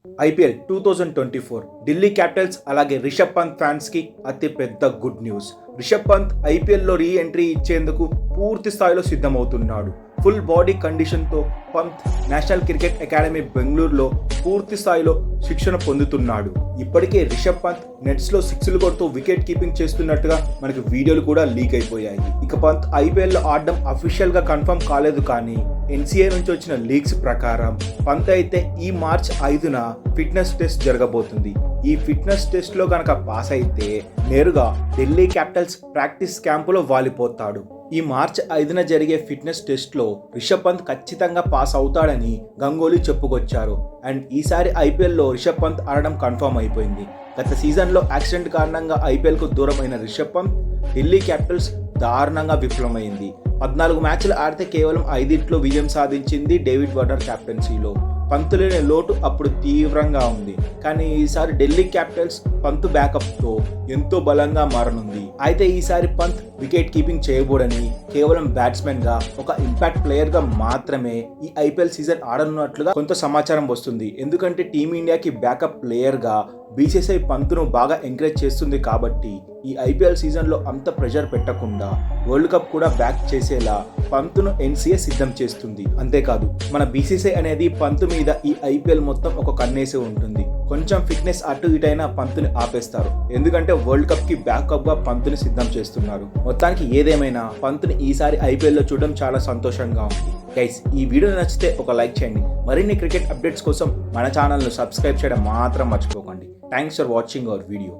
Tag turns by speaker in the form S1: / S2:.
S1: IPL 2024 Delhi Capitals అలాగే Rishabh Pant fans కి అతి పెద్ద గుడ్ న్యూస్. రిషబ్ పంత్ ఐపీఎల్లో రీ ఎంట్రీ ఇచ్చేందుకు పూర్తి స్థాయిలో సిద్ధమవుతున్నాడు. ఫుల్ బాడీ కండిషన్తో పంత్ నేషనల్ క్రికెట్ అకాడమీ బెంగళూరులో పూర్తి స్థాయిలో శిక్షణ పొందుతున్నాడు. ఇప్పటికే రిషబ్ పంత్ నెట్స్లో సిక్స్లు కొడుతూ వికెట్ కీపింగ్ చేస్తున్నట్టుగా మనకు వీడియోలు కూడా లీక్ అయిపోయాయి. ఇక పంత్ ఐపీఎల్లో ఆడడం అఫీషియల్ గా కన్ఫర్మ్ కాలేదు, కానీ ఎన్సీఏ నుంచి వచ్చిన లీక్స్ ప్రకారం పంత్ అయితే ఈ మార్చ్ 5న ఫిట్నెస్ టెస్ట్ జరగబోతుంది. ఈ ఫిట్నెస్ టెస్ట్ లో కనుక పాస్ అయితే నేరుగా ఢిల్లీ క్యాపిటల్స్ ప్రాక్టీస్ క్యాంపులో వాలిపోతాడు. ఈ మార్చ్ 5న జరిగే ఫిట్నెస్ టెస్ట్ లో రిషబ్ పంత్ ఖచ్చితంగా పాస్ అవుతాడని గంగోలీ చెప్పుకొచ్చారు. అండ్ ఈసారి ఐపీఎల్లో రిషబ్ పంత్ ఆడడం కన్ఫర్మ్ అయిపోయింది. గత సీజన్లో యాక్సిడెంట్ కారణంగా ఐపీఎల్కు దూరమైన రిషబ్ పంత్ ఢిల్లీ క్యాపిటల్స్ దారుణంగా విఫలమైంది. 14 మ్యాచ్లు ఆడితే కేవలం 5 విజయం సాధించింది డేవిడ్ వార్నర్ కెప్టెన్సీలో. పంత్ లేని లోటు అప్పుడు తీవ్రంగా ఉంది, కానీ ఈసారి ఢిల్లీ క్యాపిటల్స్ పంత్ బ్యాకప్తో ఎంతో బలంగా మారనుంది. అయితే ఈసారి పంత్ వికెట్ కీపింగ్ చేయబోడని, కేవలం బ్యాట్స్మెన్గా ఒక ఇంపాక్ట్ ప్లేయర్గా మాత్రమే ఈ ఐపీఎల్ సీజన్ ఆడనున్నట్లుగా కొంత సమాచారం వస్తుంది. ఎందుకంటే టీమిండియాకి బ్యాకప్ ప్లేయర్గా బీసీసీఐ పంత్ను బాగా ఎంకరేజ్ చేస్తుంది కాబట్టి ఈ ఐపీఎల్ సీజన్లో అంత ప్రెషర్ పెట్టకుండా వరల్డ్ కప్ కూడా బ్యాక్ చేసేలా పంత్ను ఎన్సీఏ సిద్ధం చేస్తుంది. అంతేకాదు మన బీసీసీఐ అనేది పంత్ మీద ఈ ఐపీఎల్ మొత్తం ఒక కన్నేసి ఉంటుంది. కొంచెం ఫిట్నెస్ అటు ఇటైనా పంత్ని ఆపేస్తారు, ఎందుకంటే వరల్డ్ కప్ కి బ్యాకప్ గా పంత్ని సిద్ధం చేస్తున్నారు. మొత్తానికి ఏదేమైనా పంత్ని ఈసారి ఐపీఎల్లో చూడడం చాలా సంతోషంగా ఉంది. గైస్, ఈ వీడియో నచ్చితే ఒక లైక్ చేయండి. మరిన్ని క్రికెట్ అప్డేట్స్ కోసం మన ఛానల్ను సబ్స్క్రైబ్ చేయడం మాత్రం మర్చిపోకండి. Thanks for watching our video.